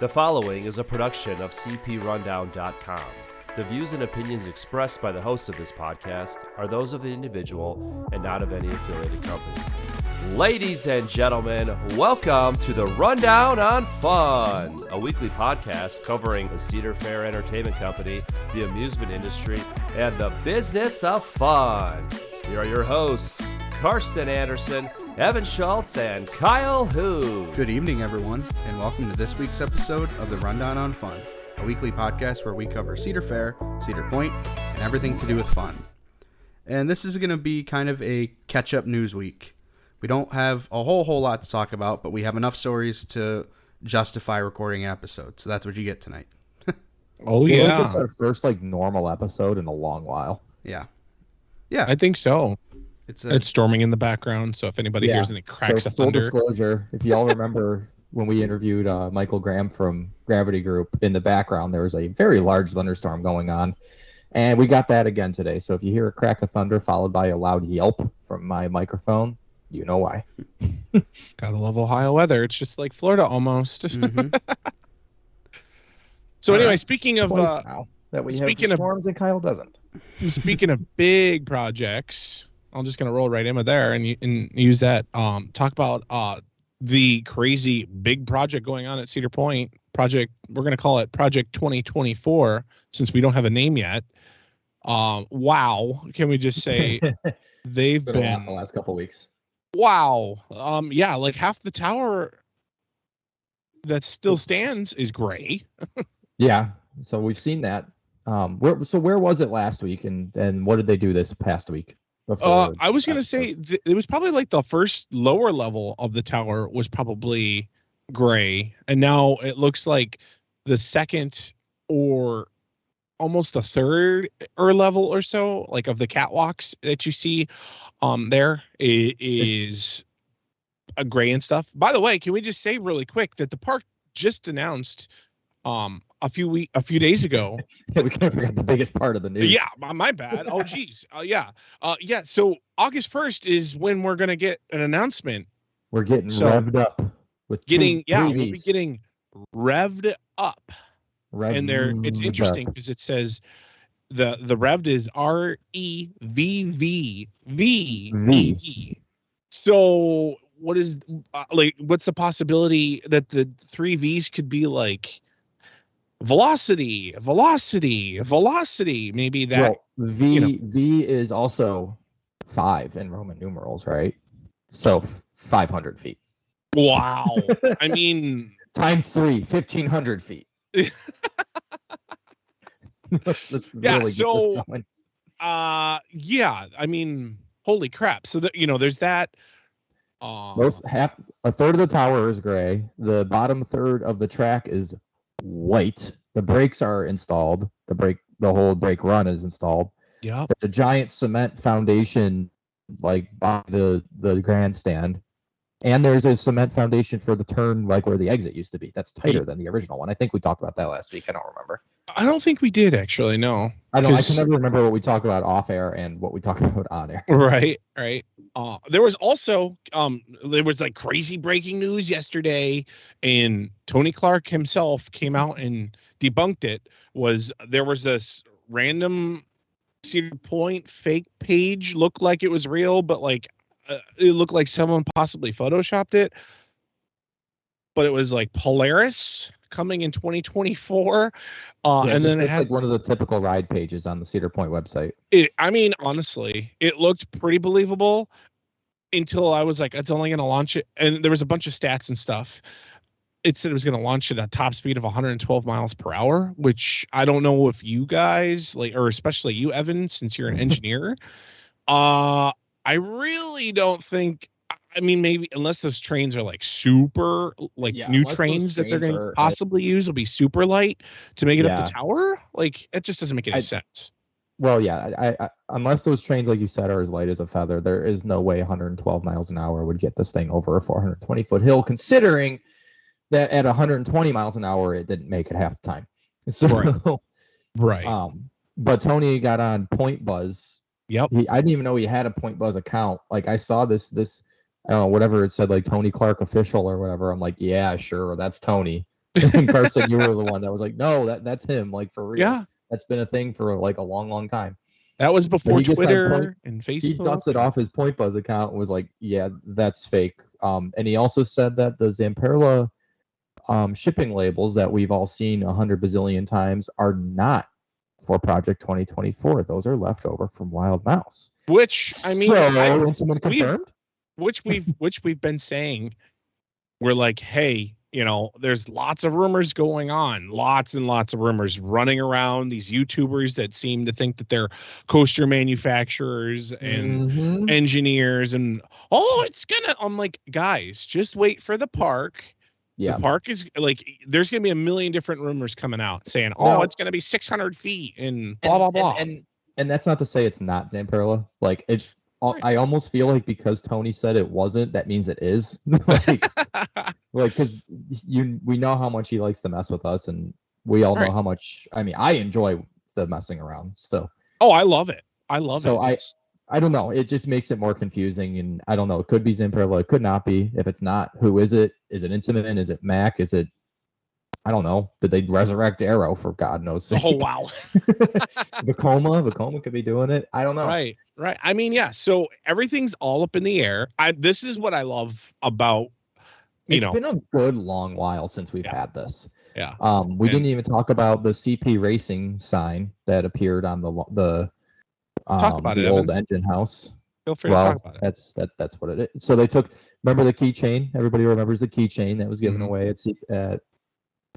The following is a production of cprundown.com. The views and opinions expressed by the host of this podcast are those of the individual and not of any affiliated companies. Ladies and gentlemen, welcome to the Rundown on Fun, a weekly podcast covering the Cedar Fair Entertainment Company, the amusement industry, and the business of fun. Here are your hosts, Karsten Anderson, Evan Schultz, and Kyle Hu. Good evening, everyone, and welcome to this week's episode of the Rundown on Fun, a weekly podcast where we cover Cedar Fair, Cedar Point, and everything to do with fun. And this is going to be kind of a catch-up news week. We don't have a whole lot to talk about, but we have enough stories to justify recording an episode, so that's what you get tonight. Oh, yeah. Like it's our first normal episode in a long while. Yeah, I think so. It's storming in the background, so if anybody hears any cracks of full thunder. Disclosure, if y'all remember when we interviewed Michael Graham from Revvved Group, in the background there was a very large thunderstorm going on, and we got that again today. So if you hear a crack of thunder followed by a loud yelp from my microphone, you know why. Gotta love Ohio weather. It's just like Florida almost. Mm-hmm. So anyway, speaking of now that we have storms and Kyle doesn't. Speaking of big projects, I'm just gonna roll right in with there and use that. Talk about the crazy big project going on at Cedar Point. We're gonna call it Project 2024 since we don't have a name yet. Wow, can we just say they've been a lot the last couple weeks. Wow. Yeah, like half the tower that still stands is gray. Yeah, so we've seen that. Where was it last week, and what did they do this past week? I was gonna say it was probably like the first lower level of the tower was probably gray, and now it looks like the second or almost the third or level or so, like of the catwalks that you see there is a gray and stuff. By the way, can we just say really quick that the park just announced a few days ago. We kind of forgot the biggest part of the news. Yeah, my bad. Oh geez. Yeah. So August 1st is when we're gonna get an announcement. We're getting revved up with we'll be getting revved up. And it's interesting because it says the Revved is REVVVE. So what is what's the possibility that the three V's could be like velocity? Maybe that. Well, V is also 5 in Roman numerals, right? So 500 feet. Wow. I mean, times 3, 1,500 feet. let's yeah, really so get this going. Yeah, I mean, holy crap. So that there's that. A third of the tower is gray. The bottom third of the track is white. The brakes are installed. The whole brake run is installed. Yeah. There's a giant cement foundation by the grandstand. And there's a cement foundation for the turn, where the exit used to be. That's tighter than the original one. I think we talked about that last week. I don't remember. I don't think we did, actually. No. I can never remember what we talked about off air and what we talked about on air. Right. There was also crazy breaking news yesterday, and Tony Clark himself came out and debunked it. There was this random Cedar Point fake page, looked like it was real, but it looked like someone possibly photoshopped it, but it was Polaris coming in 2024. And then it had one of the typical ride pages on the Cedar Point website. Honestly, it looked pretty believable until I was like, it's only going to launch it. And there was a bunch of stats and stuff. It said it was going to launch at a top speed of 112 miles per hour, which I don't know if you guys or especially you, Evan, since you're an engineer, I really don't think. I mean, maybe unless those trains are super new trains that they're going to possibly use will be super light to make it up the tower. It just doesn't make any sense. Well, yeah, I unless those trains, like you said, are as light as a feather, there is no way 112 miles an hour would get this thing over a 420-foot hill, considering that at 120 miles an hour, it didn't make it half the time. So, right. But Tony got on Point Buzz. Yep. I didn't even know he had a Point Buzz account. I saw this I don't know, whatever it said, Tony Clark official or whatever. I'm like, yeah, sure, that's Tony. And Carson, you were the one that was like, no, that's him, like for real. Yeah. That's been a thing for like a long, long time. That was before he gets on Twitter and Facebook. He dusted off his Point Buzz account and was like, yeah, that's fake. And he also said that the Zamperla shipping labels that we've all seen 100 bazillion times are not for Project 2024. Those are left over from Wild Mouse. Which, I mean, Intimate confirmed? Which we've been saying. We're like, hey, you know, there's lots of rumors going on, lots and lots of rumors running around, these YouTubers that seem to think that they're coaster manufacturers and engineers and, I'm like, guys, just wait for the park. Yeah. The park is like, there's going to be a million different rumors coming out saying, it's going to be 600 feet and blah, blah, blah. And that's not to say it's not Zamperla. Like it, I almost feel like because Tony said it wasn't, that means it is. like, because we know how much he likes to mess with us, and we all know how much. I mean, I enjoy the messing around still. Oh, I love it. I love it. So I don't know. It just makes it more confusing, and I don't know. It could be Zamperla. It could not be. If it's not, who is it? Is it Intamin? Is it Mac? Is it? I don't know. Did they resurrect Arrow for God knows sake? Oh wow. Vacoma could be doing it. I don't know. Right. I mean, yeah. So everything's all up in the air. This is what I love about. It's been a good long while since we've had this. Yeah. We didn't even talk about the CP Racing sign that appeared on the talk about the it, old Evan. engine house. Feel free to talk about it. That's what it is. So they took. Remember the keychain? Everybody remembers the keychain that was given away at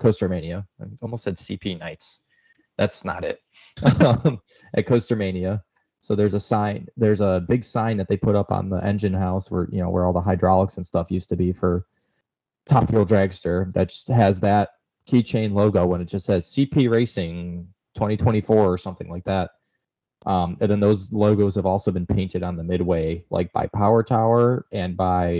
Coaster Mania. I almost said CP Nights. That's not it. At Coaster Mania. So there's a sign. There's a big sign that they put up on the engine house where all the hydraulics and stuff used to be for Top Thrill Dragster. That just has that keychain logo and it just says CP Racing 2024 or something like that. And then those logos have also been painted on the midway, like by Power Tower and by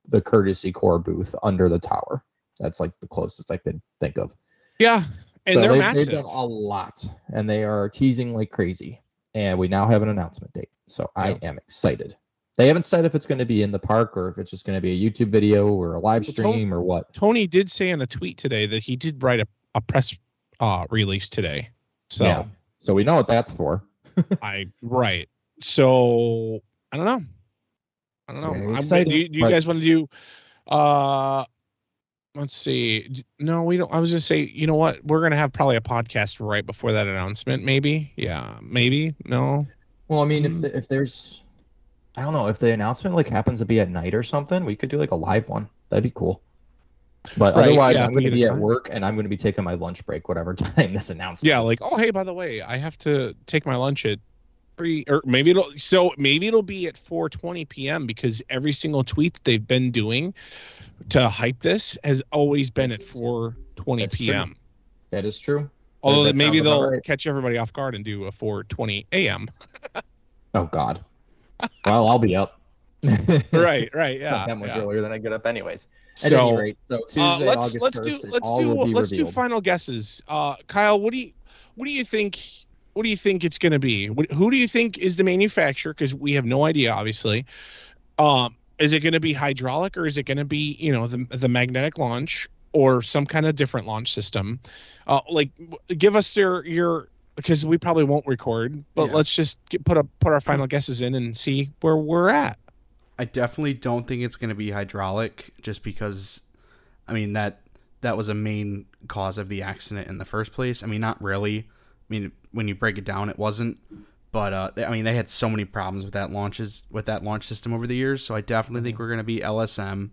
the Courtesy Core booth under the tower. That's like the closest I could think of. Yeah. And so they're massive. They've done a lot and they are teasing like crazy. And we now have an announcement date. So I am excited. They haven't said if it's going to be in the park or if it's just going to be a YouTube video or a live stream or what. Tony did say in a tweet today that he did write a press release today. So So we know what that's for. Right. So I don't know. Do you guys want to do let's see. No, we don't. I was just say, you know what? We're going to have probably a podcast right before that announcement. Maybe. Yeah. Maybe. No. Well, I mean, if there's, I don't know, if the announcement like happens to be at night or something, we could do like a live one. That'd be cool. But otherwise, I'm going to be at work and I'm going to be taking my lunch break, whatever time this announcement is. Like, oh, hey, by the way, I have to take my lunch at 3, or maybe it'll be at 4:20 p.m. because every single tweet that they've been doing to hype this has always been at 4:20 p.m. True. That is true. Although maybe they'll catch everybody off guard and do a 4:20 a.m. Oh God. Well, I'll be up. Right, yeah. Not that much earlier than I get up, anyways. At So, any rate, so Tuesday, August 1st, let's do final guesses. Kyle, what do you think? What do you think it's going to be? Who do you think is the manufacturer? Because we have no idea, obviously. Is it going to be hydraulic or is it going to be, the magnetic launch or some kind of different launch system? Give us your because we probably won't record, but let's just put our final guesses in and see where we're at. I definitely don't think it's going to be hydraulic just because, I mean, that was a main cause of the accident in the first place. I mean, not really. I mean, when you break it down, it wasn't. But, they had so many problems with that launch system over the years. So I definitely think we're going to be LSM.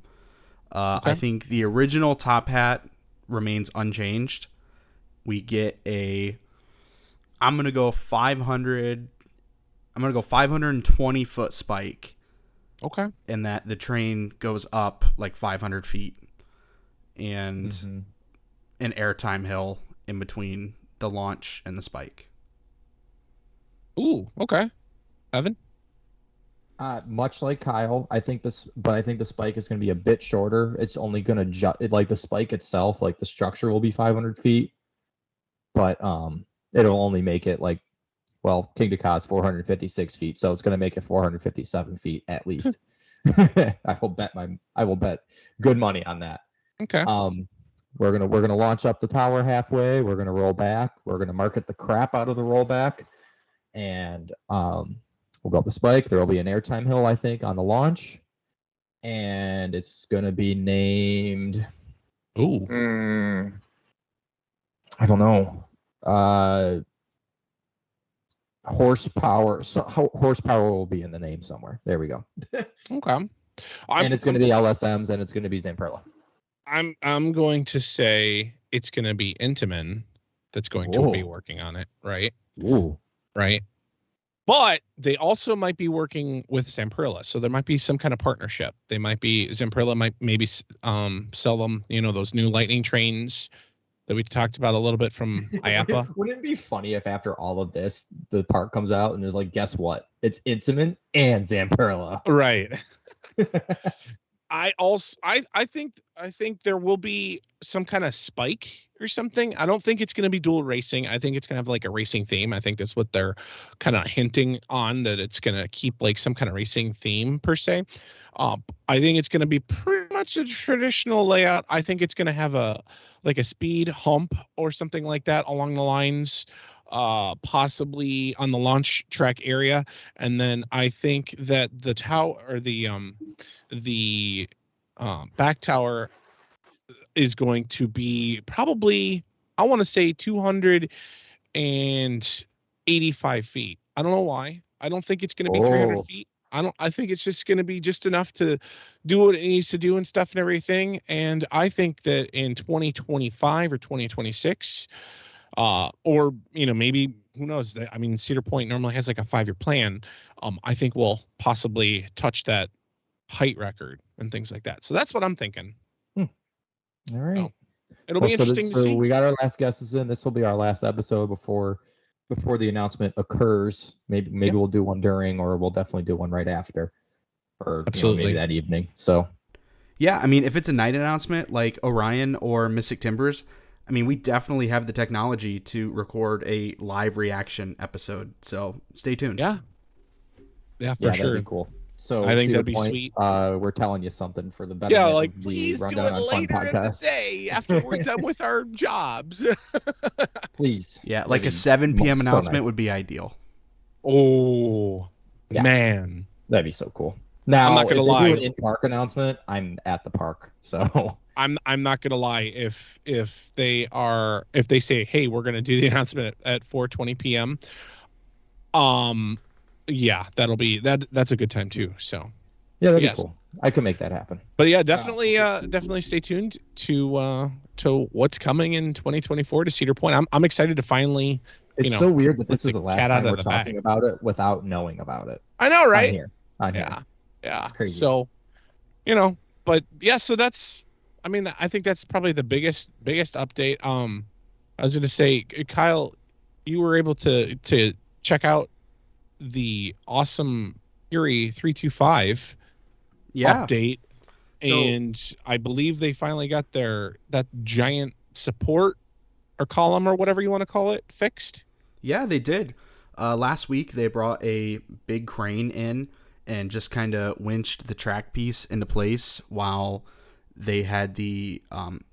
Okay. I think the original top hat remains unchanged. We get I'm going to go 520 foot spike. Okay. And that the train goes up like 500 feet and an airtime hill in between the launch and the spike. Ooh, okay. Evan? Much like Kyle, I think the spike is going to be a bit shorter. It's only going to like the spike itself, like the structure will be 500 feet, but it'll only make it like, well, King Dakar is 456 feet, so it's going to make it 457 feet at least. I will bet good money on that. Okay. We're gonna launch up the tower halfway. We're gonna roll back. We're gonna market the crap out of the rollback, and we'll go up the spike. There will be an airtime hill, I think, on the launch, and it's gonna be named. Ooh. I don't know. Horsepower. So horsepower will be in the name somewhere. There we go. Okay. And it's going to be LSMs, and it's going to be Zamperla. I'm going to say it's going to be Intamin that's going to be working on it, right? Ooh. Right. But they also might be working with Zamperla, so there might be some kind of partnership. Zamperla might maybe sell them, those new lightning trains that we talked about a little bit from IAPA. Wouldn't it be funny if after all of this, the park comes out and there's like, guess what? It's Intamin and Zamperla. Right. I think there will be some kind of spike or something. I don't think it's going to be dual racing. I think it's going to have like a racing theme. I think that's what they're kind of hinting on, that it's going to keep like some kind of racing theme per se. I think it's going to be pretty much a traditional layout. I think it's going to have a speed hump or something like that along the lines, possibly on the launch track area. And then I think that the tower, or the back tower, is going to be probably, I want to say 285 feet. I don't know why. I don't think it's going to be 300 feet. I think it's just going to be just enough to do what it needs to do and stuff and everything. And I think that in 2025 or 2026, or maybe, who knows, I mean, Cedar Point normally has like a 5-year plan. I think we'll possibly touch that height record and things like that. So that's what I'm thinking. All right. So it'll be interesting to see. We got our last guesses in. This will be our last episode before the announcement occurs. Maybe we'll do one during, or we'll definitely do one right after, or absolutely maybe that evening. So yeah, I mean, if it's a night announcement like Orion or Mystic Timbers, I mean, we definitely have the technology to record a live reaction episode. So stay tuned. Yeah, for sure. That'd be cool. So I think that'd be point, sweet. We're telling you something for the betterment of the please do Rundown it on Fun later in the podcast. day after we're done with our jobs. Please. Yeah, like a 7 p.m. announcement would be ideal. Oh, yeah. Man. That'd be so cool. Now, I'm not gonna lie. If they do an in-park announcement, I'm at the park. So I'm not gonna lie. If they say, hey, we're gonna do the announcement at 4:20 p.m. Yeah, that's a good time too. So yeah, that'd be cool. I could make that happen. But yeah, definitely stay tuned to what's coming in 2024 to Cedar Point. I'm excited to finally. It's so weird that this is the last time we're talking about it without knowing about it. I know, right? On here. Yeah. It's crazy. So, but yeah, so that's. I mean, I think that's probably the biggest update. I was going to say, Kyle, you were able to check out the awesome Fury 325 update, and I believe they finally got that giant support or column or whatever you want to call it fixed. Yeah, they did. Last week they brought a big crane in and just kind of winched the track piece into place while they had the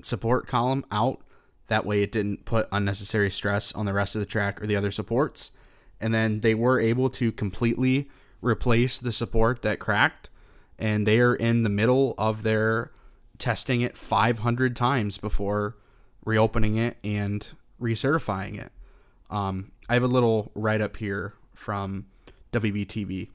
support column out. That way it didn't put unnecessary stress on the rest of the track or the other supports. And then they were able to completely replace the support that cracked. And they are in the middle of their testing it 500 times before reopening it and recertifying it. I have a little write-up here from WBTV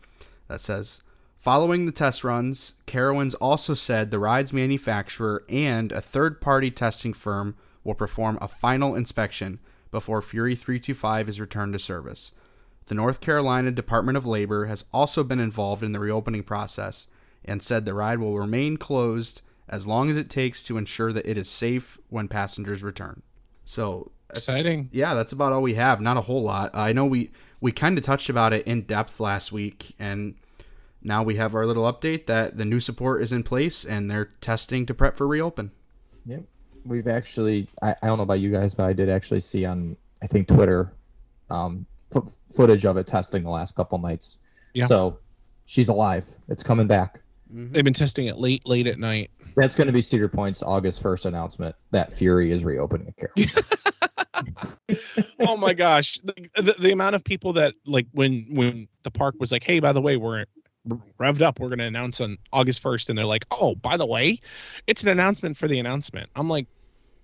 that says, following the test runs, Carowinds also said the ride's manufacturer and a third-party testing firm will perform a final inspection before Fury 325 is returned to service. The North Carolina Department of Labor has also been involved in the reopening process and said the ride will remain closed as long as it takes to ensure that it is safe when passengers return. So exciting. Yeah, that's about all we have. Not a whole lot. I know we kind of touched about it in depth last week, and now we have our little update that the new support is in place and they're testing to prep for reopen. Yep. We've actually, I don't know about you guys, but I did actually see on, I think, Twitter, footage of it testing the last couple nights. Yeah. So she's alive. It's coming back. They've been testing it late at night. That's going to be Cedar Point's August 1st announcement that Fury is reopening a Carowinds. Oh my gosh, the amount of people that like when the park was like, hey, by the way, we're revved up, we're going to announce on August 1st, and they're like, oh, by the way, it's an announcement for the announcement. I'm like,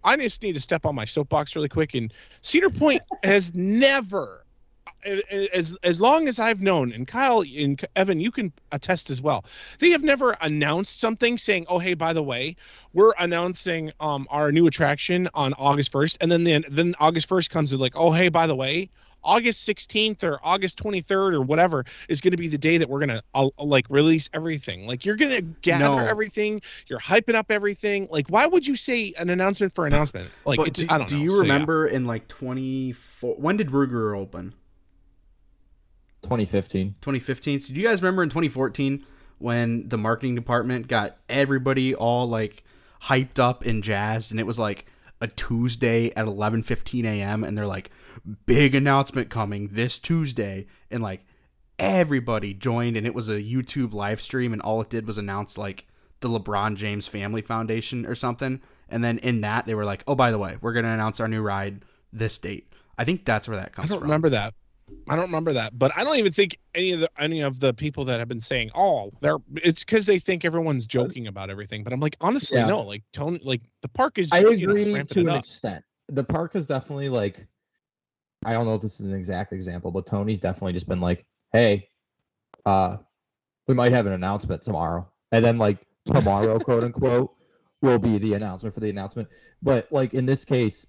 I just need to step on my soapbox really quick. And Cedar Point has never, as long as I've known, and Kyle and Evan, you can attest as well, they have never announced something saying, oh, hey, by the way, we're announcing our new attraction on August 1st. And then August 1st comes and like, oh, hey, by the way, August 16th or August 23rd or whatever is going to be the day that we're going to like release everything. Like, you're going to gather everything. You're hyping up everything. Like, why would you say an announcement for announcement? Like, I don't know. Do you remember in like 24, when did Ruger open? 2015. 2015. So do you guys remember in 2014 when the marketing department got everybody all like hyped up and jazzed, and it was like a Tuesday at 11:15 a.m. and they're like, big announcement coming this Tuesday, and like everybody joined, and it was a YouTube live stream, and all it did was announce like the LeBron James Family Foundation or something, and then in that they were like, oh, by the way, we're gonna announce our new ride this date. I think that's where that comes from. I don't remember that, but I don't even think any of the people that have been saying, oh, it's because they think everyone's joking about everything. But I'm like, honestly, no. Like Tony, like the park is. I agree to an extent. The park is definitely like, I don't know if this is an exact example, but Tony's definitely just been like, hey, we might have an announcement tomorrow, and then like tomorrow, quote unquote, will be the announcement for the announcement. But like in this case,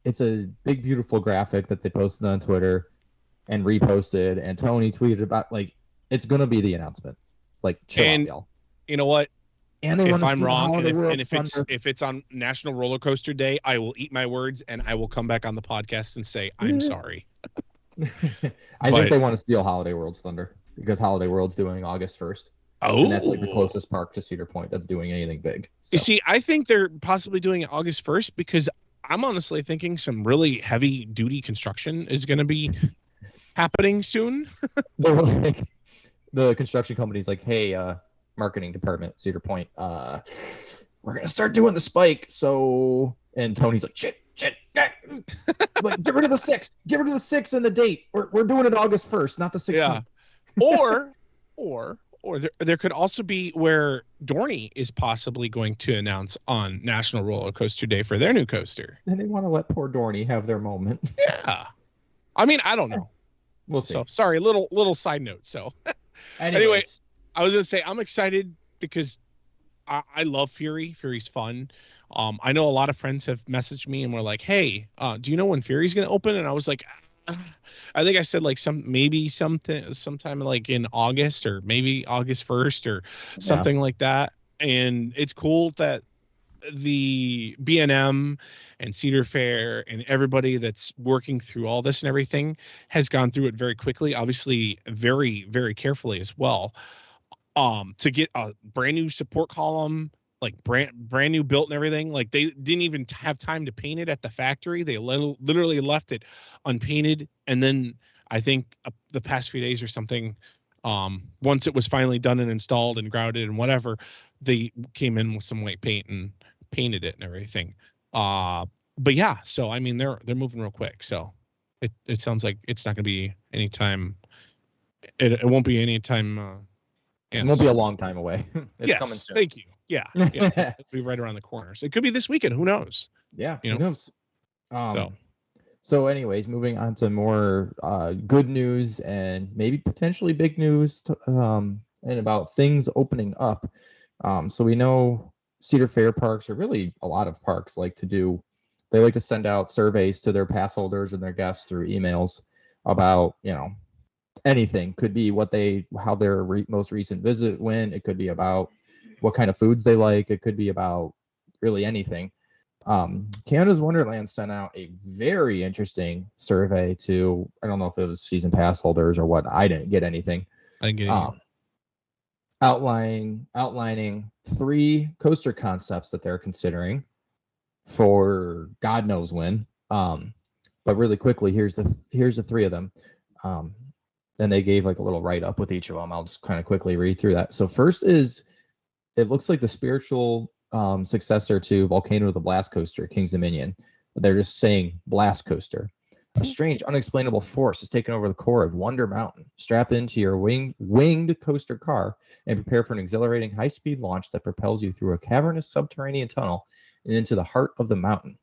it's a big, beautiful graphic that they posted on Twitter and reposted, and Tony tweeted about, like, it's going to be the announcement. Like, chill out, y'all. You know what? And if I'm wrong, and if it's on National Roller Coaster Day, I will eat my words, and I will come back on the podcast and say, I'm sorry. I think they want to steal Holiday World's thunder, because Holiday World's doing August 1st. Oh. And that's like the closest park to Cedar Point that's doing anything big. So. You see, I think they're possibly doing it August 1st because I'm honestly thinking some really heavy duty construction is going to be happening soon. They're like, the construction company's like, hey, marketing department, Cedar Point, we're going to start doing the spike. So, and Tony's like, shit. Like, get rid of the 6. Get rid of the 6 and the date. We're doing it August 1st, not the 16th. Yeah. Or there could also be where Dorney is possibly going to announce on National Roller Coaster Day for their new coaster. And they want to let poor Dorney have their moment. Yeah. I mean, I don't know. We'll see. So, sorry, little side note. So, anyway, I was going to say I'm excited because I love Fury. Fury's fun. I know a lot of friends have messaged me and were like, hey, do you know when Fury's going to open? And I was like, I think I said like sometime like in August or maybe August 1st or something like that. And it's cool that the B&M and Cedar Fair and everybody that's working through all this and everything has gone through it very quickly, obviously very, very carefully as well. To get a brand new support column, like brand new built and everything. Like they didn't even have time to paint it at the factory. They literally left it unpainted. And then I think the past few days or something, once it was finally done and installed and grouted and whatever, they came in with some white paint and painted it and everything. But yeah, so I mean they're moving real quick. So it sounds like it's not going to be anytime. It won't be anytime. It won't be a long time away. It's coming soon. Thank you. Yeah. It'll be right around the corner. So it could be this weekend. Who knows? Yeah. Who knows? So anyways, moving on to more good news and maybe potentially big news and about things opening up. So we know Cedar Fair parks, or really a lot of parks, like to send out surveys to their pass holders and their guests through emails about, anything. Could be how their most recent visit went. It could be about what kind of foods they like. It could be about really anything. Canada's Wonderland sent out a very interesting survey to, I don't know if it was season pass holders or what. I didn't get anything. I didn't get anything. Outlining 3 coaster concepts that they're considering for God knows when. But really quickly, here's the 3 of them. and they gave like a little write up with each of them. I'll just kind of quickly read through that. So first is, it looks like the spiritual successor to Volcano the Blast Coaster, King's Dominion. They're just saying Blast Coaster. A strange, unexplainable force has taken over the core of Wonder Mountain. Strap into your winged coaster car and prepare for an exhilarating high-speed launch that propels you through a cavernous subterranean tunnel and into the heart of the mountain.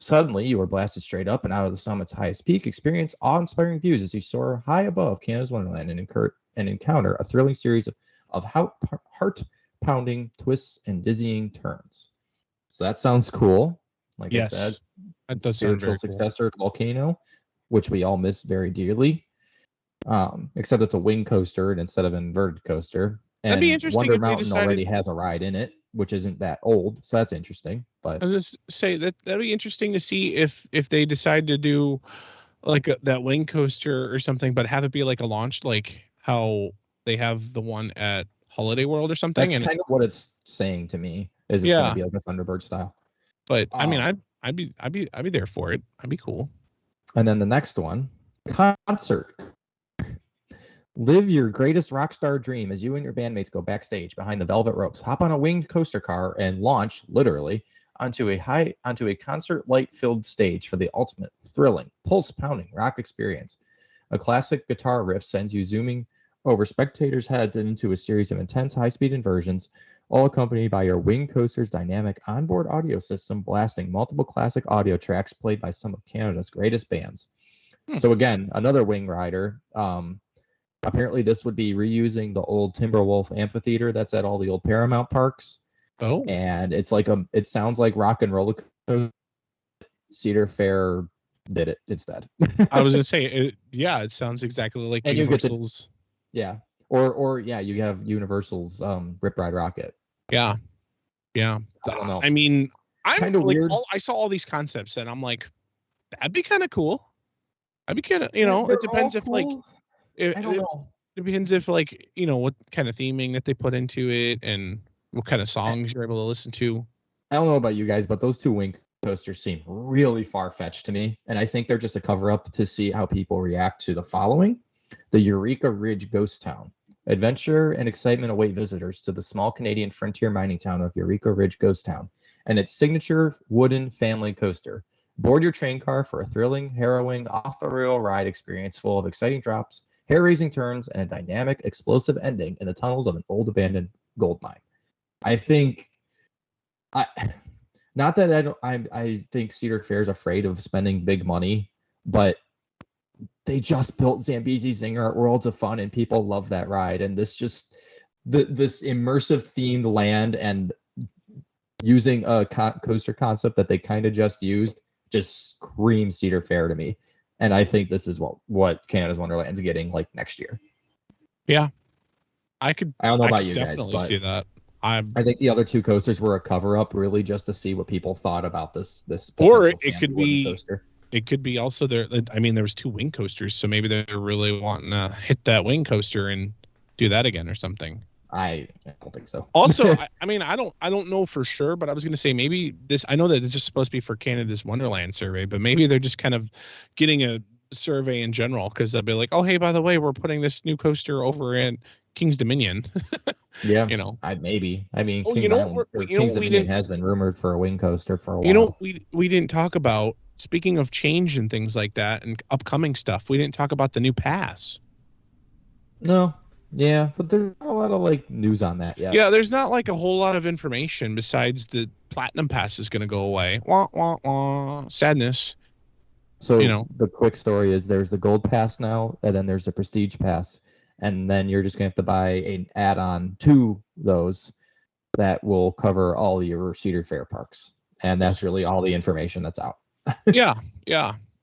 Suddenly, you are blasted straight up and out of the summit's highest peak. Experience awe-inspiring views as you soar high above Canada's Wonderland and encounter a thrilling series of heart-pounding twists and dizzying turns. So that sounds cool. Like I said, that does spiritual successor to Volcano, which we all miss very dearly. Except it's a wing coaster instead of an inverted coaster. And that'd be interesting. Wonder Mountain already has a ride in it, which isn't that old, so that's interesting. But I was just say that'd be interesting to see if they decide to do like that wing coaster or something, but have it be like a launch, like how they have the one at Holiday World or something. That's kind of what it's saying to me. Is it's going to be like a Thunderbird style? But I mean, I'd be there for it. I'd be cool. And then the next one, concert. Live your greatest rock star dream as you and your bandmates go backstage behind the velvet ropes. Hop on a winged coaster car and launch, literally, onto a concert light-filled stage for the ultimate thrilling, pulse-pounding rock experience. A classic guitar riff sends you zooming over spectators' heads and into a series of intense high-speed inversions, all accompanied by your wing coaster's dynamic onboard audio system blasting multiple classic audio tracks played by some of Canada's greatest bands. So again, another wing rider. Apparently this would be reusing the old Timberwolf amphitheater that's at all the old Paramount parks. Oh. And it's like it sounds like Rock and Roller Coaster. Cedar Fair did it instead. I was gonna say it sounds exactly like and Universal's. Or you have Universal's Rip Ride Rocket. Yeah. I don't know. I mean, I'm kind of like, weird. I saw all these concepts and I'm like, that'd be kind of cool. I'd be kind of, it depends if like, I don't know. It depends if like, what kind of theming that they put into it and what kind of songs you're able to listen to. I don't know about you guys, but those two wing coasters seem really far-fetched to me. And I think they're just a cover-up to see how people react to the following. The Eureka Ridge Ghost Town. Adventure and excitement await visitors to the small Canadian frontier mining town of Eureka Ridge Ghost Town and its signature wooden family coaster. Board your train car for a thrilling, harrowing, off-the-rail ride experience full of exciting drops, hair-raising turns, and a dynamic, explosive ending in the tunnels of an old abandoned gold mine. I think, not that I think Cedar Fair is afraid of spending big money, but they just built Zambezi Zinger at Worlds of Fun, and people love that ride. And this this immersive themed land and using a coaster concept that they kind of just used just screams Cedar Fair to me. And I think this is what Canada's Wonderland's getting like next year. Yeah, I don't know about you guys, definitely but see that. I think the other two coasters were a cover up, really, just to see what people thought about this. Or it could be coaster. It could be also there. I mean, there was two wing coasters, so maybe they're really wanting to hit that wing coaster and do that again or something. I don't think so. Also, I mean, I don't know for sure, but I was going to say maybe this. I know that it's just supposed to be for Canada's Wonderland survey, but maybe they're just kind of getting a survey in general because they'll be like, oh, hey, by the way, we're putting this new coaster over in King's Dominion. Yeah, maybe. I mean, King's Dominion has been rumored for a wing coaster for a while. We didn't talk about, speaking of change and things like that and upcoming stuff, we didn't talk about the new pass. No. Yeah, but there's not a lot of like news on that yet. Yeah, there's not like a whole lot of information besides the Platinum Pass is going to go away. Wah, wah, wah. Sadness. So the quick story is there's the Gold Pass now, and then there's the Prestige Pass, and then you're just going to have to buy an add-on to those that will cover all your Cedar Fair parks. And that's really all the information that's out. Yeah.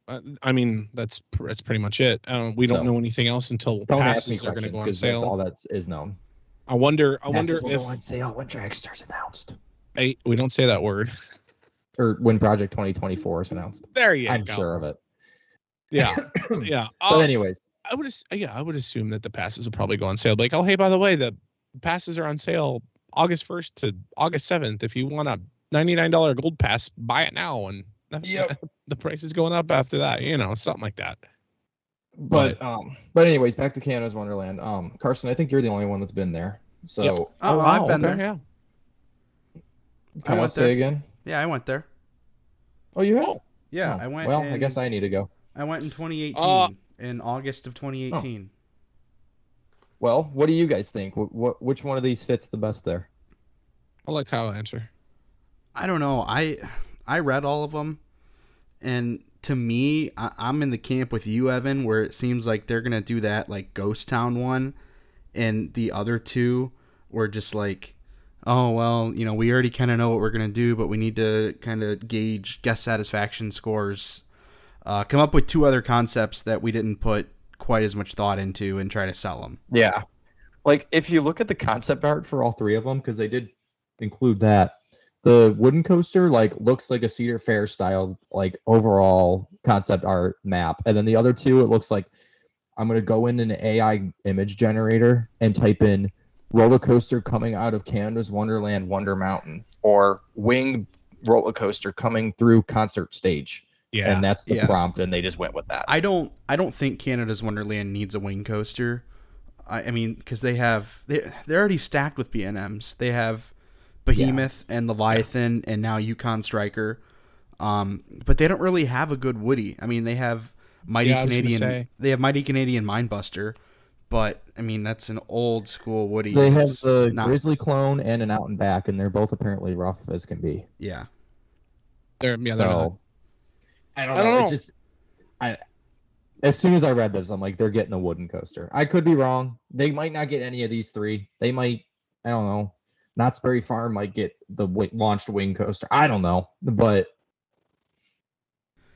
I mean, that's pretty much it. We don't know anything else until passes are going to go on sale. That's all that is known. I wonder if go on sale when Dragster's announced. Hey, we don't say that word. Or when Project 2024 is announced. There you go. I'm sure of it. Yeah, yeah. But anyways, I would assume that the passes will probably go on sale. Like, oh, hey, by the way, the passes are on sale August 1st to August 7th. If you want a $99 gold pass, buy it now, and the price is going up after that. Something like that. But anyways, back to Canada's Wonderland. Carson, I think you're the only one that's been there. So Yep. Oh, I've been there. Yeah. can I went say there. again? Yeah, I went there. Oh, you have? Oh. Yeah, Oh, I went. Well, I guess I need to go. I went in 2018, in August of 2018. Well, what do you guys think? Which one of these fits the best there? I'll let Kyle answer. I don't know. I read all of them, and to me, I'm in the camp with you, Evan, where it seems like they're gonna do that like Ghost Town one, and the other two were just like, oh well, we already kind of know what we're gonna do, but we need to kind of gauge guest satisfaction scores, come up with 2 other concepts that we didn't put quite as much thought into, and try to sell them. Yeah. Like, if you look at the concept art for all 3 of them, because they did include that, the wooden coaster looks like a Cedar Fair style overall concept art map, and then the other 2, it looks like I'm gonna go in an AI image generator and type in roller coaster coming out of Canada's Wonderland Wonder Mountain, or wing roller coaster coming through concert stage. Yeah. And that's the prompt, and they just went with that. I don't think Canada's Wonderland needs a wing coaster. I mean, because they're already stacked with B&Ms. They have Behemoth and Leviathan and now Yukon Striker, but they don't really have a good Woody. I mean, they have Mighty Canadian Mindbuster, but I mean that's an old school Woody. They have the Grizzly Clone and an Out and Back, and they're both apparently rough as can be. Yeah. They're not. I don't know. It's just, as soon as I read this, I'm like, they're getting a wooden coaster. I could be wrong. They might not get any of these 3. They might, I don't know. Knott's Berry Farm might get the launched wing coaster. I don't know, but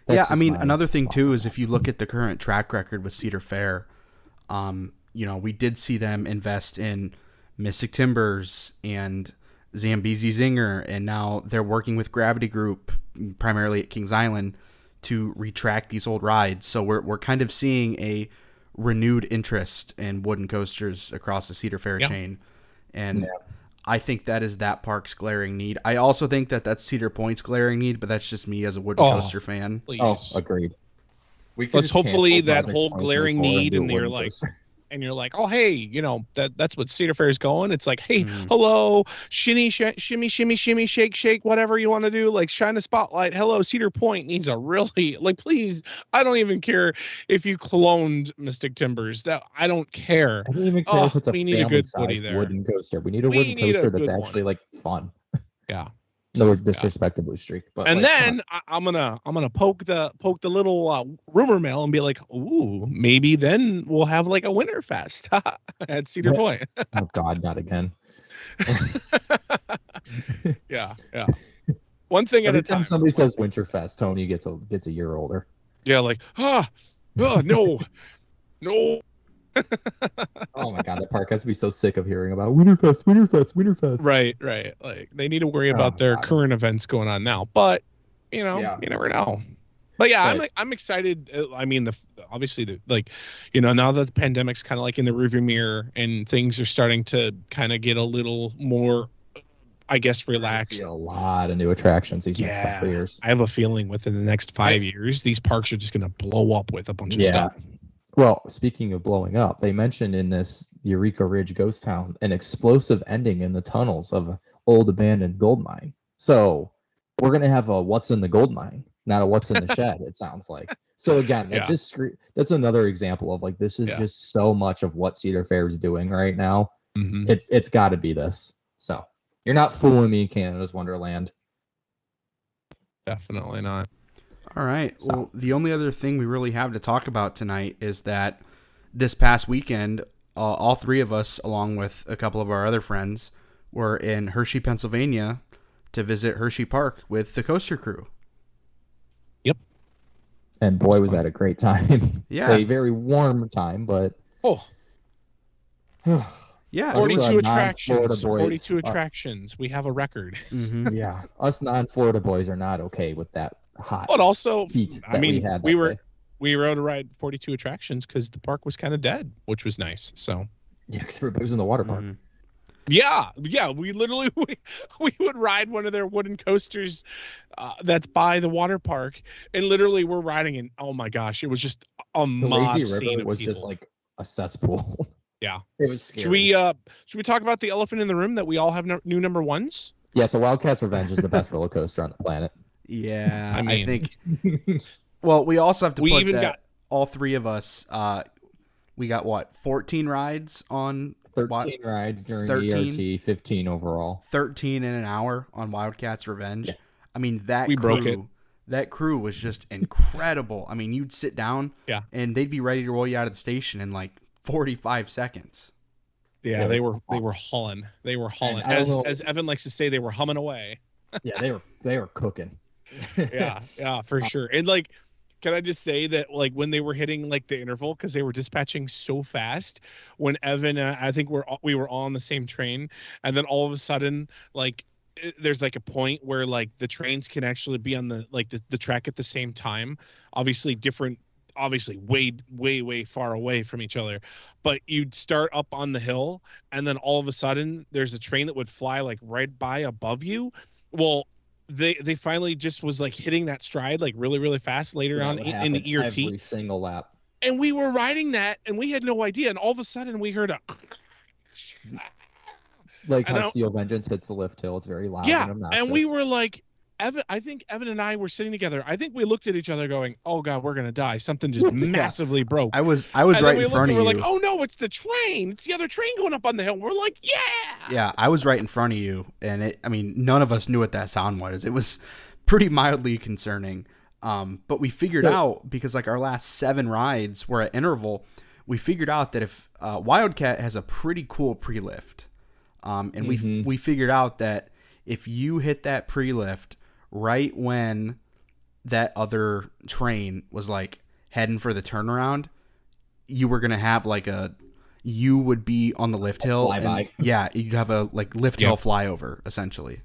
yeah, I mean, another thing too is if you look at the current track record with Cedar Fair, we did see them invest in Mystic Timbers and Zambezi Zinger, and now they're working with Gravity Group, primarily at Kings Island, to retract these old rides. So we're kind of seeing a renewed interest in wooden coasters across the Cedar Fair chain, and I think that is that park's glaring need. I also think that that's Cedar Point's glaring need, but that's just me as a wooden coaster fan. Please. Oh, agreed. Let's hopefully that whole glaring need, and you're like, oh hey, that's what Cedar Fair is going. It's like, hey, hello, shimmy, shimmy, shake, whatever you want to do, like shine a spotlight. Hello, Cedar Point needs a really please. I don't even care if you cloned Mystic Timbers. That I don't care. I don't even care if it's a family-sized wooden coaster. We need a wooden coaster that's actually fun. Yeah. No disrespect to Blue Streak, but then I'm gonna poke the little rumor mill and be like, ooh, maybe then we'll have a Winterfest at Cedar Point. Oh God, not again. Yeah. One thing Every at a time. Somebody says Winterfest, Tony gets a year older. Yeah, no. Oh my God, that park has to be so sick of hearing about Winterfest. Right. They need to worry about their current events going on now, but you never know. But yeah, right. I'm excited. I mean, obviously now that the pandemic's kind of in the rearview mirror and things are starting to kind of get a little more, I guess, relaxed. See a lot of new attractions these next couple of years. I have a feeling within the next 5 years, these parks are just going to blow up with a bunch of stuff. Well, speaking of blowing up, they mentioned in this Eureka Ridge Ghost Town an explosive ending in the tunnels of an old abandoned gold mine. So we're going to have a what's in the gold mine, not a what's in the shed, it sounds like. So again, that's another example of this is just so much of what Cedar Fair is doing right now. Mm-hmm. It's got to be this. So you're not fooling me, Canada's Wonderland. Definitely not. All right. So, well, the only other thing we really have to talk about tonight is that this past weekend, all 3 of us, along with a couple of our other friends, were in Hershey, Pennsylvania to visit Hersheypark with the coaster crew. Yep. And boy, was that a great time. Yeah. A very warm time, but... Yeah. 42 attractions. 42 attractions. We have a record. Mm-hmm. Yeah. Us non-Florida boys are not okay with that hot. But also, we rode a ride 42 attractions because the park was kind of dead, which was nice. So yeah, because everybody was in the water park. Mm-hmm. Yeah. We literally we would ride one of their wooden coasters that's by the water park, and literally we're riding, and oh my gosh, it was just a The mob lazy scene river of was people. just like a cesspool. Yeah. It was scary. Should we talk about the elephant in the room that we all have new number ones? Yeah, so Wildcats Revenge is the best roller coaster on the planet. Yeah, I I mean- think. Well, we also have to We put even that got- all three of us. We got what 14 rides on 13 rides during 13? ERT, 15 overall. 13 in an hour on Wildcats Revenge. Yeah. I mean that We crew. broke it. That crew was just incredible. I mean, you'd sit down, Yeah. and they'd be ready to roll you out of the station in like 45 seconds. Yeah, Yeah, they it were was hauling. They were hauling. I don't know- As Evan likes to say, they were humming away. Yeah, they were cooking. Yeah, for sure. And like, can I just say that like when they were hitting like the interval, because they were dispatching so fast, when Evan, I think we were all on the same train, and then all of a sudden like there's like a point where like the trains can actually be on the track at the same time. Obviously way far away from each other, but you'd start up on the hill, and then all of a sudden there's a train that would fly like right by above you. Well, they finally just was like hitting that stride like really fast later That on would in happen the ERT, every single lap. and we were riding that and we had no idea, and all of a sudden we heard a Like And how I- Steel Vengeance hits the lift hill. It's very loud yeah, and obnoxious. and we were like, I think Evan and I were sitting together. I think we looked at each other going, "Oh God, we're gonna die! Something just massively broke." I was and then right we in looked front and of we're you. like, "Oh no, it's the train! It's the other train going up on the hill." We're like, "Yeah!" Yeah, I was right in front of you, and none of us knew what that sound was. It was pretty mildly concerning. But we figured out, because like our last 7 rides were at interval, we figured out that if Wildcat has a pretty cool pre-lift, and we figured out that if you hit that pre-lift right when that other train was like heading for the turnaround, you were gonna have like you would be on the lift hill, and flyby. yeah, you'd have a like lift hill flyover essentially.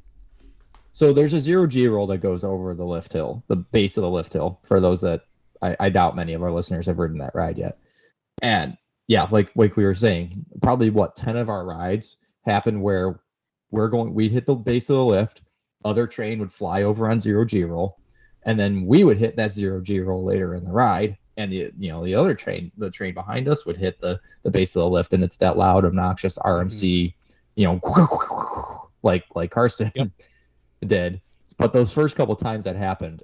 So there's a 0G roll that goes over the lift hill, the base of the lift hill. For those that I doubt many of our listeners have ridden that ride yet. And yeah, like we were saying, probably 10 of our rides happen where we'd hit the base of the lift, other train would fly over on 0G roll, and then we would hit that 0G roll later in the ride, and the other train, the train behind us, would hit the base of the lift, and it's that loud, obnoxious RMC, like Carson did. But those first couple times that happened,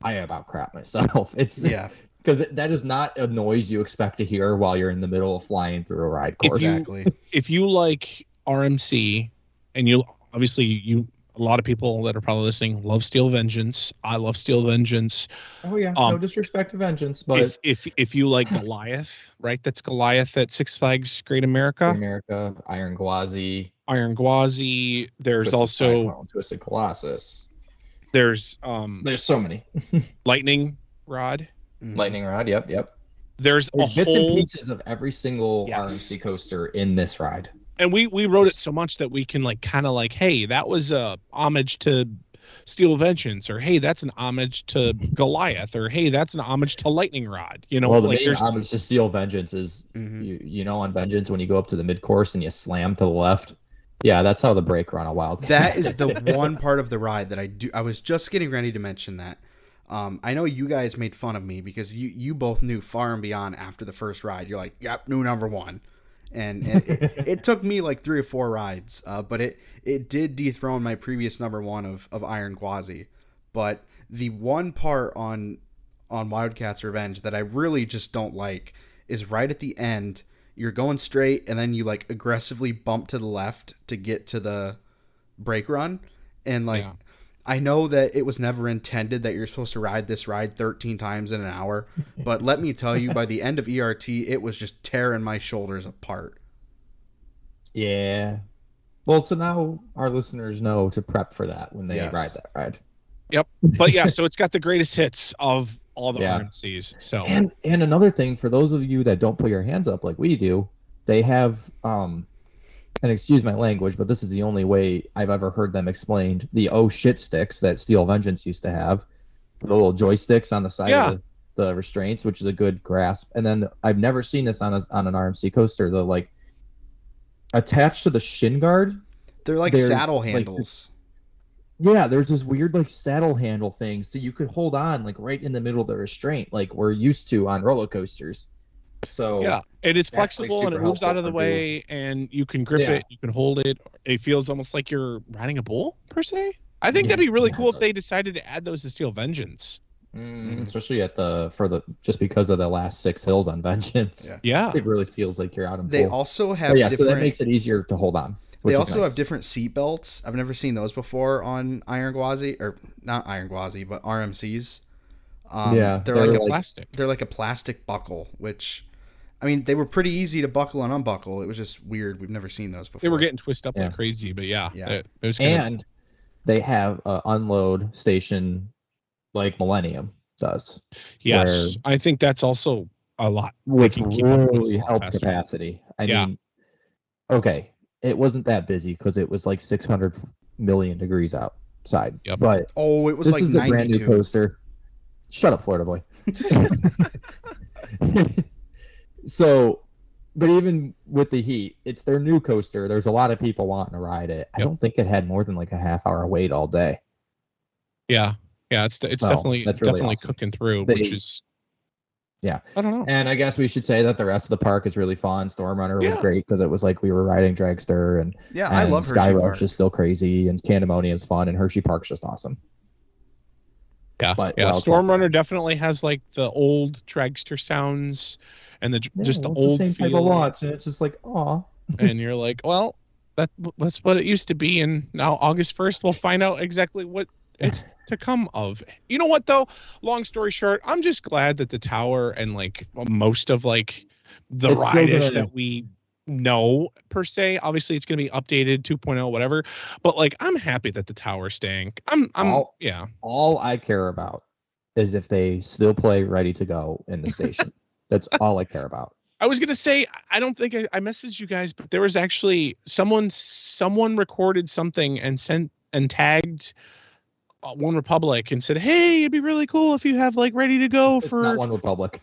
I about crap myself. It's because that is not a noise you expect to hear while you're in the middle of flying through a ride course. Exactly. If you like RMC, and you a lot of people that are probably listening love Steel Vengeance. I love Steel Vengeance. Oh yeah, no disrespect to Vengeance, but if you like Goliath, right? That's Goliath at Six Flags Great America. Iron Gwazi. There's Twisted also Cyclone, Twisted Colossus. there's so many. Lightning Rod. Lightning Rod. Yep. There's a Bits and whole, pieces of every single RMC coaster in this ride. and we wrote it so much that we can like kind of like, hey, that was a homage to Steel Vengeance, or hey, that's an homage to Goliath, or hey, that's an homage to Lightning Rod. Well, the like main homage to Steel Vengeance is on Vengeance, when you go up to the mid course and you slam to the left. Yeah, that's how the brake run a Wildcat. That is the one part of the ride that I was just getting ready to mention that. I know you guys made fun of me because you both knew far and beyond after the first ride. You're like, yep, new number 1. And it took me like 3 or 4 rides, but it did dethrone my previous number 1 of Iron Gwazi. But the one part on Wildcats Revenge that I really just don't like is right at the end. You're going straight, and then you like aggressively bump to the left to get to the brake run, and like. Yeah. I know that it was never intended that you're supposed to ride this ride 13 times in an hour, but let me tell you, by the end of ERT, it was just tearing my shoulders apart. Yeah. Well, so now our listeners know to prep for that when they ride that ride. Yep. But yeah, so it's got the greatest hits of all the RMCs. So and another thing, for those of you that don't put your hands up like we do, they have and excuse my language, but this is the only way I've ever heard them explained, the oh shit sticks that Steel Vengeance used to have, the little joysticks on the side of the restraints, which is a good grasp. And then I've never seen this on an RMC coaster, the like attached to the shin guard. They're like There's, saddle like, handles. There's this weird like saddle handle thing, so you could hold on like right in the middle of the restraint, like we're used to on roller coasters. So yeah, and it's that's, like, flexible and it super moves out helpful of the for way, and you can grip it, you can hold it. It feels almost like you're riding a bull per se. I think that'd be really cool if they decided to add those to Steel Vengeance. Especially just because of the last 6 hills on Vengeance. Yeah. It really feels like you're out in They bull. also have so that makes it easier to hold on. They also have different seat belts. I've never seen those before on Iron Gwazi, or not Iron Gwazi, but RMCs. They're like plastic. They're like a plastic buckle, which, I mean, they were pretty easy to buckle and unbuckle. It was just weird. We've never seen those before. They were getting twisted up like crazy, but it was and they have an unload station like Millennium does. Yes, I think that's also a lot, which really helped capacity. I mean, okay. It wasn't that busy because it was like 600 million degrees outside. Yep. But it was this like is 92. a brand new coaster. Shut up, Florida boy. So, but even with the heat, it's their new coaster. There's a lot of people wanting to ride it. I don't think it had more than like a half-hour wait all day. Yeah, it's definitely awesome. Cooking through, which is. Yeah. I don't know. And I guess we should say that the rest of the park is really fun. Storm Runner was great because it was like we were riding Dragster and I love Sky Hersheypark. Rush is still crazy and Candemonium's fun and Hersheypark's just awesome. Yeah. But Storm Runner definitely has like the old Dragster sounds and just the old same feel. type of launch, and it's just like, aw. And you're like, well, that's what it used to be, and now August 1st we'll find out exactly what it's to come of. You know what though? Long story short, I'm just glad that the tower and like most of like the ride-ish that we know per se, obviously it's going to be updated 2.0 whatever, but like I'm happy that the tower's staying. All I care about is if they still play Ready to Go in the station. That's all I care about. I was gonna say, I don't think I messaged you guys, but there was actually someone recorded something and sent and tagged One Republic and said, "Hey, it'd be really cool if you have like Ready to Go It's for." not One Republic,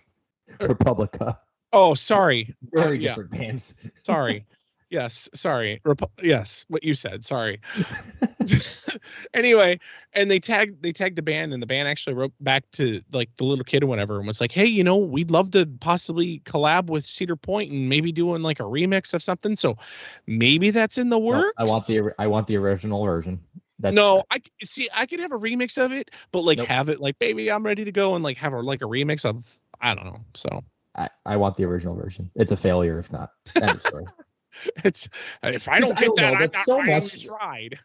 Republica. Oh, sorry. Very different bands. Sorry. Yes. Sorry. Yes. What you said. Sorry. Anyway, and they tagged the band, and the band actually wrote back to like the little kid or whatever and was like, "Hey, we'd love to possibly collab with Cedar Point and maybe doing like a remix of something." So maybe that's in the works. No, I want the original version. I could have a remix of it, but like have it like, "Baby, I'm ready to go," and like have a remix of, I don't know. So I want the original version. It's a failure if not. End of story. It's if I don't get that, I'm not so riding much this ride.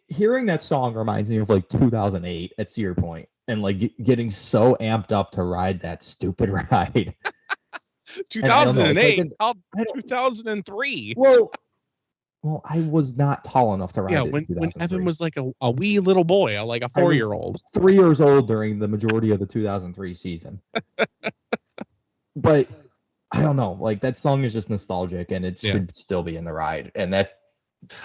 Hearing that song reminds me of like 2008 at Cedar Point and like getting so amped up to ride that stupid ride. 2008, 2003. Well, I was not tall enough to ride it. When Evan was like a wee little boy, like a 4-year-old. 3 years old during the majority of the 2003 season. But I don't know, like that song is just nostalgic and it should still be in the ride. And that's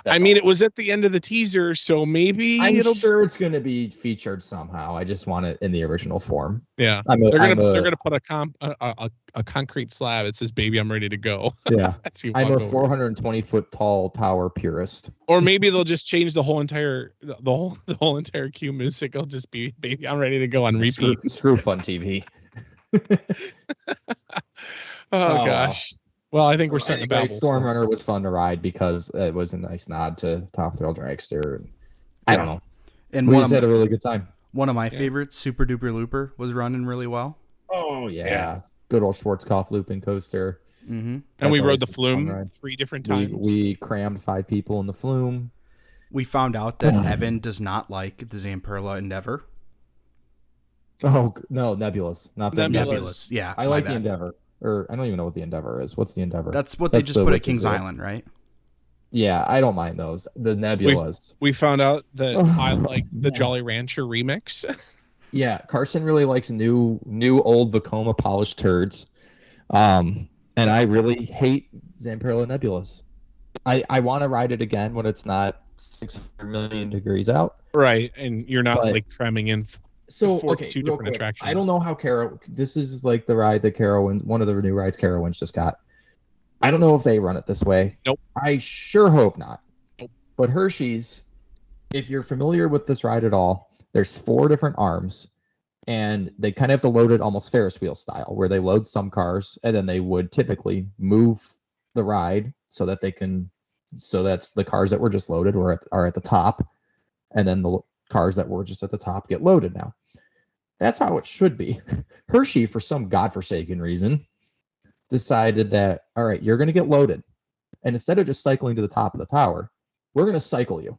it was at the end of the teaser, so maybe I'm sure it's going to be featured somehow. I just want it in the original form. Yeah, they're gonna put a concrete slab. It says, "Baby, I'm ready to go." Yeah, I'm a 420-foot tall tower purist. Or maybe they'll just change the whole entire cue music. It'll just be "Baby, I'm ready to go" on repeat. Screw Fun TV. Oh gosh. Well, I think we're starting to babble. Storm Runner was fun to ride because it was a nice nod to Top Thrill Dragster. I don't know. And we had a really good time. One of my favorites, Super Duper Looper, was running really well. Oh, yeah. Good old Schwarzkopf looping coaster. Mm-hmm. And we rode the Flume 3 different times. We crammed 5 people in the Flume. We found out that Evan does not like the Zamperla Endeavor. Oh, no, Nebulous. Not the Nebulous. Yeah. I like the Endeavor. Or I don't even know what the Endeavor is. What's the Endeavor? That's what they just put at Kings Island, right? Yeah, I don't mind those. The Nebulas. We found out that I like the Jolly Rancher remix. Yeah, Carson really likes new old Vekoma polished turds. And I really hate Zamperla Nebulas. I want to ride it again when it's not 600 million degrees out. Right, and you're not like cramming in two different quick, attractions. I don't know how this is like the ride that Carowinds, one of the new rides Carowinds just got. I don't know if they run it this way. Nope. I sure hope not. Nope. But Hershey's, if you're familiar with this ride at all, there's 4 different arms, and they kind of have to load it almost Ferris wheel style, where they load some cars, and then they would typically move the ride so that that's the cars that were just loaded are at the top, and then the cars that were just at the top get loaded now. That's how it should be. Hershey, for some godforsaken reason, decided that, all right, you're going to get loaded. And instead of just cycling to the top of the tower, we're going to cycle you.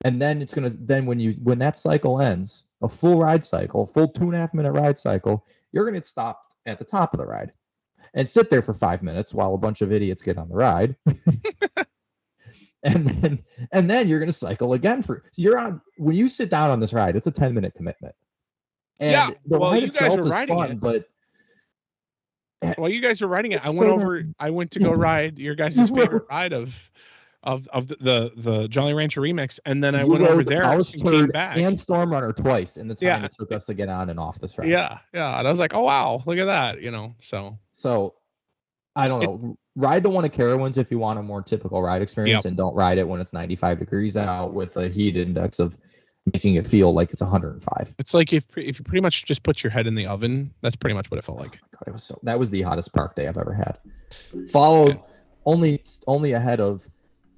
And then when that cycle ends, a full ride cycle, full 2.5-minute ride cycle, you're going to get stopped at the top of the ride and sit there for 5 minutes while a bunch of idiots get on the ride. and then you're going to cycle again when you sit down on this ride, it's a 10-minute commitment. And the ride itself is fun, but while you guys were riding it, I went to go ride your guys' favorite ride of the Jolly Rancher remix, and then I went over there and came back. And Storm Runner twice in the time it took us to get on and off this ride. Yeah, and I was like, oh wow, look at that, So I don't know. Ride the one at Carowinds if you want a more typical ride experience, and don't ride it when it's 95 degrees out with a heat index of making it feel like it's 105. It's like if you pretty much just put your head in the oven. That's pretty much what it felt like. Oh my God, that was the hottest park day I've ever had. Followed only ahead of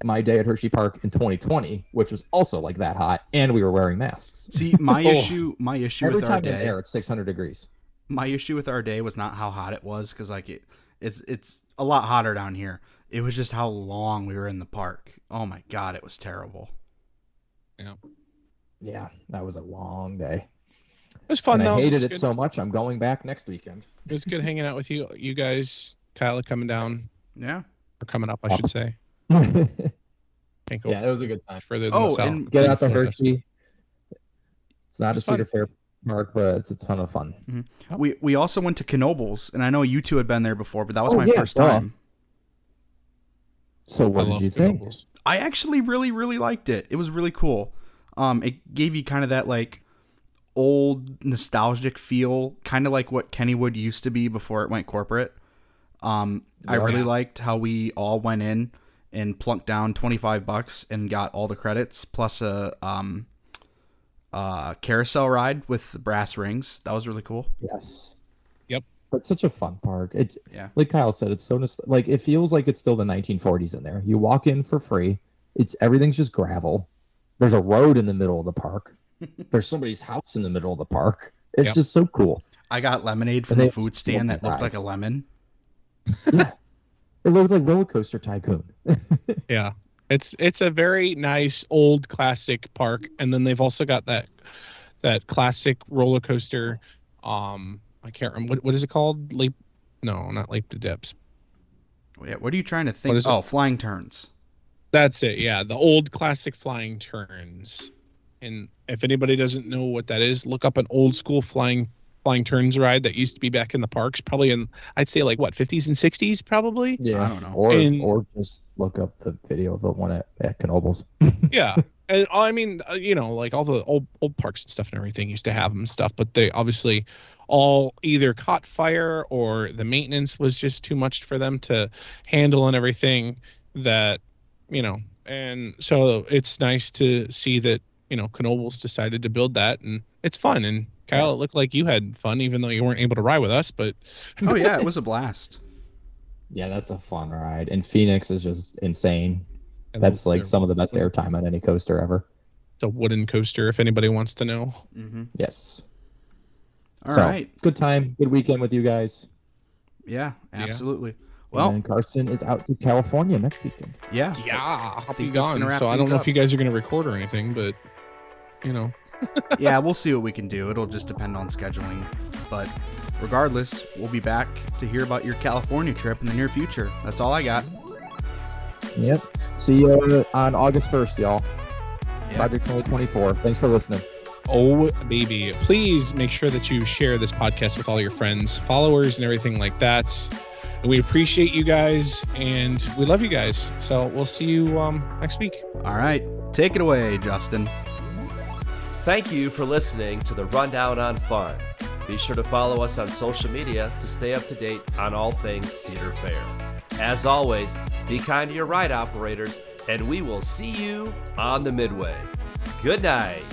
my day at Hersheypark in 2020, which was also like that hot, and we were wearing masks. See, my issue every with time our day, in air, it's 600 degrees. My issue with our day was not how hot it was, because like it's a lot hotter down here. It was just how long we were in the park. Oh my God, it was terrible. Yeah, that was a long day. It was fun, though. I hated it so much, I'm going back next weekend. It was good hanging out with you guys. Kyle coming down. Yeah. Or coming up, I should say. Yeah, it was a good time. Further than the south. And get out to Hershey. It's not a Cedar Fair park, but it's a ton of fun. Mm-hmm. We also went to Knoebels, and I know you two had been there before, but that was my first time. So what did you think? I actually really, really liked it. It was really cool. It gave you kind of that like old nostalgic feel, kind of like what Kennywood used to be before it went corporate. I really liked how we all went in and plunked down $25 and got all the credits plus a carousel ride with the brass rings. That was really cool. Yes. Yep. It's such a fun park. Like Kyle said, it's so like it feels like it's still the 1940s in there. You walk in for free. Everything's just gravel. There's a road in the middle of the park. There's somebody's house in the middle of the park. It's just so cool. I got lemonade from the food stand that looked like a lemon. Yeah. It looked like Roller Coaster Tycoon. Yeah. It's a very nice old classic park, and then they've also got that classic roller coaster. I can't remember what is it called? Not Leap to Dips. Yeah, what are you trying to think? Oh, Flying Turns. That's it. Yeah, the old classic Flying Turns. And if anybody doesn't know what that is, look up an old school flying turns ride that used to be back in the parks, probably in, I'd say, like what, 50s and 60s, probably. Yeah, I don't know. Or just look up the video of the one at Knoebels. Yeah, and I mean, like all the old parks and stuff and everything used to have them and stuff, but they obviously all either caught fire or the maintenance was just too much for them to handle and everything. That and so it's nice to see that Knoebels decided to build that, and it's fun. And Kyle, it looked like you had fun, even though you weren't able to ride with us. But oh yeah, it was a blast. Yeah, that's a fun ride, and Phoenix is just insane. That's like some of the best airtime on any coaster ever. It's a wooden coaster, if anybody wants to know. Mm-hmm. Yes. All right. Good time, good weekend with you guys. Yeah, absolutely. Yeah. Well, and Carson is out to California next weekend. Yeah. I'll be gone. So I don't know if you guys are going to record or anything, but yeah, we'll see what we can do. It'll just depend on scheduling. But regardless, we'll be back to hear about your California trip in the near future. That's all I got. Yep. See you on August 1st, y'all. Yep. Project 2024. Thanks for listening. Oh, baby. Please make sure that you share this podcast with all your friends, followers, and everything like that. We appreciate you guys, and we love you guys. So we'll see you next week. All right. Take it away, Justin. Thank you for listening to the Rundown on Fun. Be sure to follow us on social media to stay up to date on all things Cedar Fair. As always, be kind to your ride operators, and we will see you on the Midway. Good night.